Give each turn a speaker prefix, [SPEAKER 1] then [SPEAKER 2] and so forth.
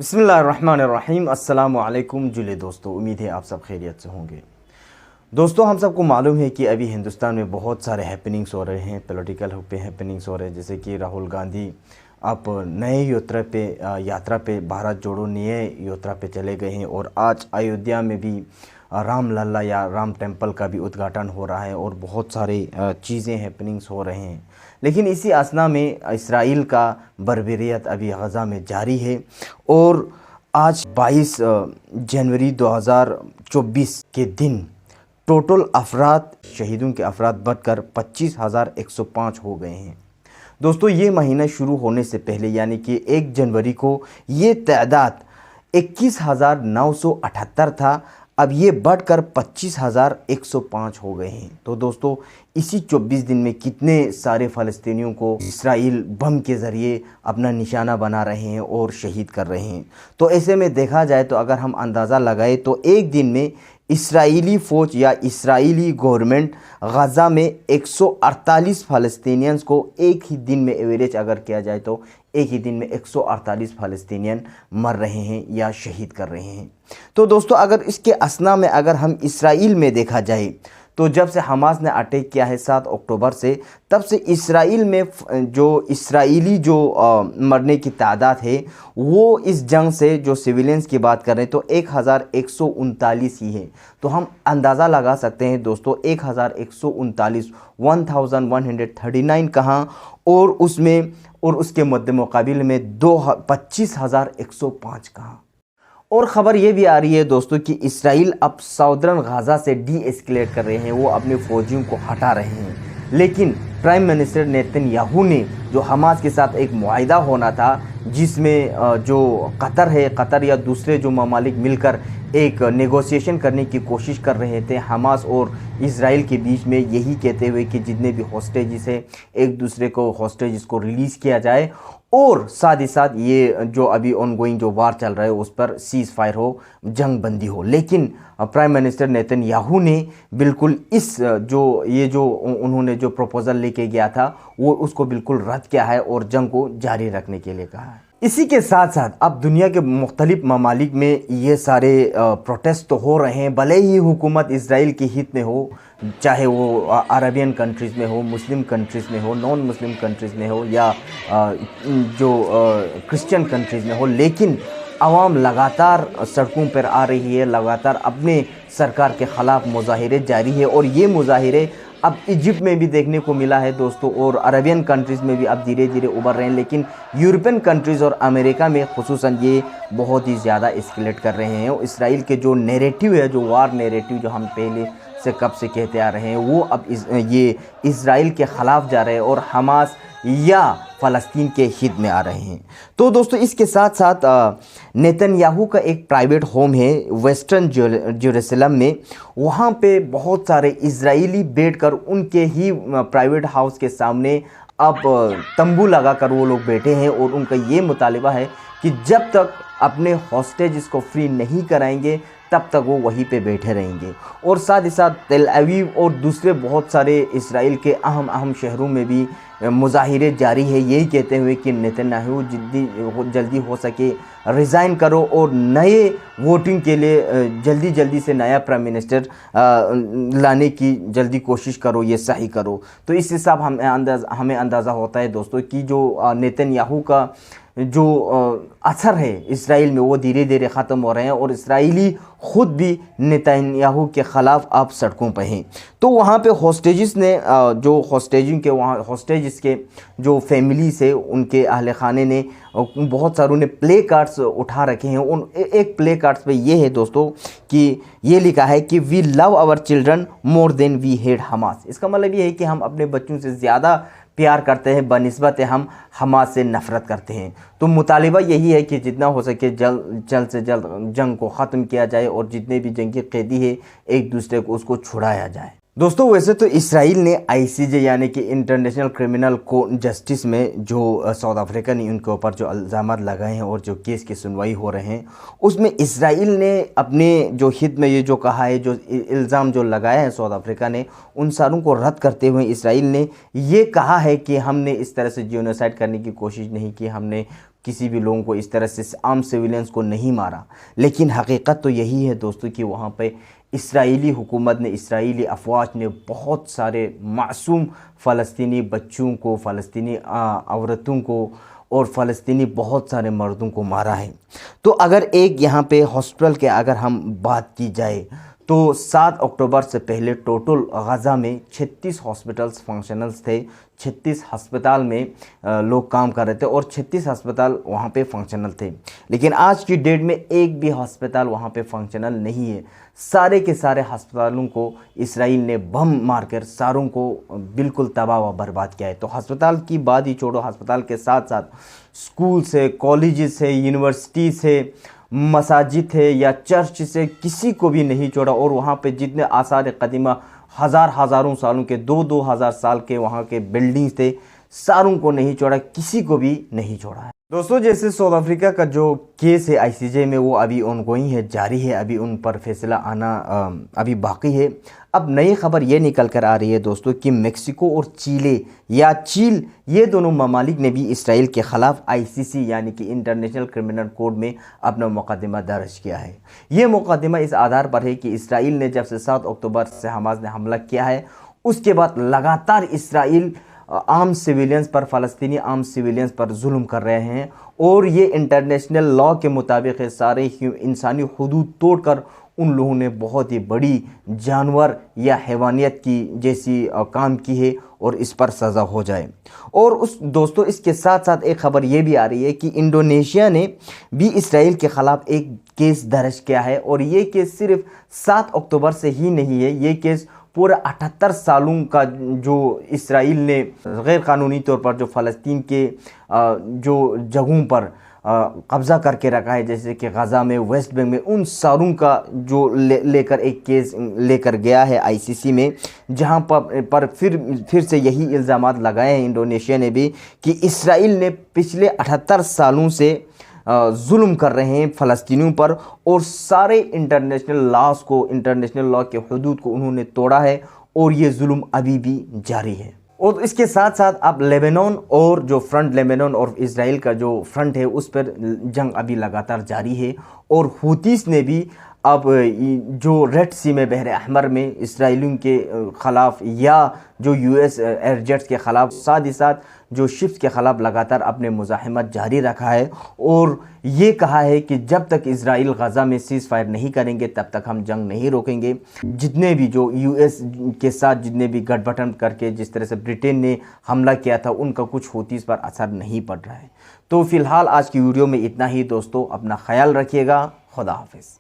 [SPEAKER 1] बिस्मिल्लाहिर्रहमानिर्रहीम। अस्सलाम वालेकुम जुले दोस्तों, उम्मीद है आप सब खैरियत से होंगे। दोस्तों, हम सबको मालूम है कि अभी हिंदुस्तान में बहुत सारे हैपनिंग्स हो रहे हैं, पॉलिटिकल हैपनिंग्स हो रहे हैं। जैसे कि राहुल गांधी अब नए यात्रा पे भारत जोड़ो नए यात्रा पे चले गए हैं और आज अयोध्या में भी राम लल्ला या राम टेम्पल का भी उद्घाटन हो रहा है और बहुत सारे चीज़ें हैपनिंग्स हो रहे हैं। लेकिन इसी असना में इसराइल का बर्बरियत अभी गज़ा में जारी है और आज 22 जनवरी 2024 के दिन टोटल अफराद शहीदों के अफराद बढ़कर 25,105 हो गए हैं। दोस्तों, ये महीना शुरू होने से पहले यानी कि 1 जनवरी को ये तादाद 21,978 था। अब ये बढ़कर 25,105 हो गए हैं। तो दोस्तों, इसी 24 दिन में कितने सारे फ़लस्तीनियों को इसराइल बम के ज़रिए अपना निशाना बना रहे हैं और शहीद कर रहे हैं। तो ऐसे में देखा जाए तो अगर हम अंदाज़ा लगाए तो एक दिन में इसराइली फ़ौज या इसराइली गवर्नमेंट गज़ा में 148 फ़लस्तीनियंस को एक ही दिन में एवरेज अगर किया जाए तो एक ही दिन में 148 फ़लस्तीनियन मर रहे हैं या शहीद कर रहे हैं। तो दोस्तों, अगर इसके असना में अगर हम इसराइल में देखा जाए तो जब से हमास ने अटैक किया है 7 अक्टूबर से, तब से इसराइल में जो इसराइली मरने की तादाद है वो इस जंग से जो सिविलियंस की बात कर रहे हैं तो 1139 ही है। तो हम अंदाज़ा लगा सकते हैं दोस्तों, 1139 1139 कहाँ और उसके मद्दे मुकाबिल में 25,105 कहाँ। और ख़बर ये भी आ रही है दोस्तों कि इसराइल अब साउदर्न गाज़ा से डी एस्केलेट कर रहे हैं, वो अपने फ़ौजियों को हटा रहे हैं। लेकिन प्राइम मिनिस्टर नेतन्याहू ने जो हमास के साथ एक मुआहिदा होना था जिसमें जो कतर या दूसरे जो ममालिक मिलकर एक नेगोशिएशन करने की कोशिश कर रहे थे हमास और इसराइल के बीच में, यही कहते हुए कि जितने भी हॉस्टेजेस है एक दूसरे को हॉस्टेजेस को रिलीज़ किया जाए और साथ ही साथ ये जो अभी ऑनगोइंग जो वार चल रहा है उस पर सीज़ फायर हो, जंग बंदी हो। लेकिन प्राइम मिनिस्टर नेतन्याहू ने बिल्कुल उन्होंने जो प्रपोज़ल लेके गया था वो उसको बिल्कुल रद्द किया है और जंग को जारी रखने के लिए कहा है। इसी के साथ साथ अब दुनिया के मुख्तलिफ ममालिक में ये सारे प्रोटेस्ट तो हो रहे हैं, भले ही हुकूमत इसराइल के हित में हो, चाहे वो अरबियन कंट्रीज़ में हो, मुस्लिम कंट्रीज़ में हो, नॉन मुस्लिम कंट्रीज़ में हो या जो क्रिश्चियन कंट्रीज़ में हो। लेकिन आवाम लगातार सड़कों पर आ रही है, लगातार अपने सरकार के ख़िलाफ़ मुज़ाहिरे जारी है और ये मुज़ाहिरे अब इजिप्ट में भी देखने को मिला है दोस्तों और अरबियन कंट्रीज़ में भी अब धीरे धीरे उभर रहे हैं। लेकिन यूरोपियन कंट्रीज़ और अमेरिका में खुसूसन ये बहुत ही ज़्यादा एस्केलेट कर रहे हैं। और इसराइल के जो नैरेटिव है, जो वार नैरेटिव जो हम पहले से कब से कहते आ रहे हैं, वो अब ये इसराइल के ख़िलाफ़ जा रहे हैं और हमास या फ़लस्तीन के हित में आ रहे हैं। तो दोस्तों, इसके साथ साथ नेतन्याहू का एक प्राइवेट होम है वेस्टर्न जेरूसलम में, वहाँ पे बहुत सारे इजरायली बैठकर उनके ही प्राइवेट हाउस के सामने अब तंबू लगाकर वो लोग बैठे हैं और उनका ये मुतालिबा है कि जब तक अपने हॉस्टेज को फ्री नहीं कराएंगे तब तक वो वहीं पे बैठे रहेंगे। और साथ ही साथ तेल अवीव और दूसरे बहुत सारे इसराइल के अहम शहरों में भी मुज़ाहिरे जारी है, यही कहते हुए कि नेतन्याहू जल्दी हो सके रिज़ाइन करो और नए वोटिंग के लिए जल्दी से नया प्राइम मिनिस्टर लाने की जल्दी कोशिश करो, ये सही करो। तो इस हिसाब हमें अंदाज़ा होता है दोस्तों कि जो नेतन्याहू का जो असर है इसराइल में वो धीरे धीरे ख़त्म हो रहे हैं और इसराइली ख़ुद भी नेतन्याहू के ख़िलाफ़ अब सड़कों पर हैं। तो वहाँ पे हॉस्टेजेस ने हॉस्टेजेस के जो फैमिलीज़ है उनके अहले खाने ने बहुत सारों ने प्ले कार्ड्स उठा रखे हैं। उन एक प्ले कार्ड्स पे ये है दोस्तों कि ये लिखा है कि we love our children more than we hate Hamas. इसका मतलब ये है कि हम अपने बच्चों से ज़्यादा प्यार करते हैं बनिस्बत हम हमास से नफ़रत करते हैं। तो मुतालिबा यही है कि जितना हो सके जल्द से जल्द जंग को ख़त्म किया जाए और जितने भी जंगी कैदी है एक दूसरे को उसको छुड़ाया जाए। दोस्तों वैसे तो इसराइल ने आईसीजे यानी कि इंटरनेशनल क्रिमिनल कोर्ट जस्टिस में जो साउथ अफ्रीका ने उनके ऊपर जो इल्ज़ाम लगाए हैं और जो केस की सुनवाई हो रहे हैं, उसमें इसराइल ने अपने जो हित में ये जो कहा है, जो इल्ज़ाम जो लगाया है साउथ अफ्रीका ने, उन सारों को रद्द करते हुए इसराइल ने ये कहा है कि हमने इस तरह से जिनोसाइड करने की कोशिश नहीं की, हमने किसी भी लोगों को इस तरह से आम सिविलियंस को नहीं मारा। लेकिन हकीकत तो यही है दोस्तों कि वहाँ पे इसराइली हुकूमत ने, इसराइली अफवाज ने बहुत सारे मासूम फ़लस्तीनी बच्चों को, फ़लस्तीनी औरतों को और फ़लस्तीनी बहुत सारे मर्दों को मारा है। तो अगर एक यहाँ पे हॉस्पिटल के अगर हम बात की जाए तो 7 अक्टूबर से पहले टोटल गज़ा में 36 हॉस्पिटल्स फंक्शनल्स थे, 36 अस्पताल में लोग काम कर रहे थे और 36 अस्पताल वहाँ पे फंक्शनल थे। लेकिन आज की डेट में एक भी अस्पताल वहाँ पे फंक्शनल नहीं है। सारे के सारे अस्पतालों को इसराइल ने बम मारकर सारों को बिल्कुल तबाह व बर्बाद किया है। तो अस्पताल की बात ही छोड़ो, अस्पताल के साथ साथ स्कूल से, कॉलेज से, यूनिवर्सिटी से, मसाजिद है या चर्च से, किसी को भी नहीं छोड़ा। और वहाँ पे जितने आसार कदीमा हज़ारों सालों के 2-2 हज़ार साल के वहाँ के बिल्डिंग्स थे, सारों को नहीं छोड़ा, किसी को भी नहीं छोड़ा है। दोस्तों जैसे साउथ अफ्रीका का जो केस है आईसीजे में, वो अभी ऑनगोइंग है, जारी है, अभी उन पर फैसला आना अभी बाकी है। अब नई खबर ये निकल कर आ रही है दोस्तों कि मेक्सिको और चिले या चील, ये दोनों ममालिक ने भी इसराइल के ख़िलाफ़ आईसीसी यानी कि इंटरनेशनल क्रिमिनल कोर्ट में अपना मुकदमा दर्ज किया है। ये मुकदमा इस आधार पर है कि इसराइल ने जब से 7 अक्टूबर से हमास ने हमला किया है, उसके बाद लगातार इसराइल आम सिविलियंस पर, फ़लस्तीनी आम सिविलियंस पर जुल्म कर रहे हैं। और ये इंटरनेशनल लॉ के मुताबिक है, सारे इंसानी हुदूद तोड़कर उन लोगों ने बहुत ही बड़ी जानवर या हैवानियत की जैसी काम की है और इस पर सज़ा हो जाए। और उस दोस्तों इसके साथ साथ एक ख़बर ये भी आ रही है कि इंडोनेशिया ने भी इसराइल के ख़िलाफ़ एक केस दर्ज किया है। और ये केस सिर्फ 7 अक्टूबर से ही नहीं है, ये केस पूरे 78 सालों का जो इसराइल ने गैर कानूनी तौर पर जो फ़लस्तीन के जो जगहों पर कब्ज़ा करके रखा है, जैसे कि गज़ा में, वेस्ट बैंक में, उन सारों का जो लेकर एक केस लेकर गया है आईसीसी में, जहां पर फिर से यही इल्ज़ामात लगाए हैं इंडोनेशिया ने भी कि इसराइल ने पिछले 78 सालों से जुल्म कर रहे हैं फ़लस्तीनियों पर और सारे इंटरनेशनल लॉज को, इंटरनेशनल लॉ के हुदूद को उन्होंने तोड़ा है और ये जुल्म अभी भी जारी है। और इसके साथ साथ अब लेबनान और जो फ्रंट, लेबनान और इसराइल का जो फ्रंट है, उस पर जंग अभी लगातार जारी है। और हूतीस ने भी अब जो रेड सी में, बहर अहमर में इसराइलियों के ख़िलाफ़ या जो यूएस एयरजेट्स के ख़िलाफ़, साथ ही साथ जो शिप्स के ख़िलाफ़ लगातार अपने मुज़ाहमत जारी रखा है। और ये कहा है कि जब तक इसराइल गज़ा में सीज़ फायर नहीं करेंगे तब तक हम जंग नहीं रोकेंगे। जितने भी जो यूएस के साथ जितने भी गठबंधन करके जिस तरह से ब्रिटेन ने हमला किया था, उनका कुछ हूतीस पर असर नहीं पड़ रहा है। तो फ़िलहाल आज की वीडियो में इतना ही दोस्तों, अपना ख्याल रखिएगा। खुदा हाफिज़।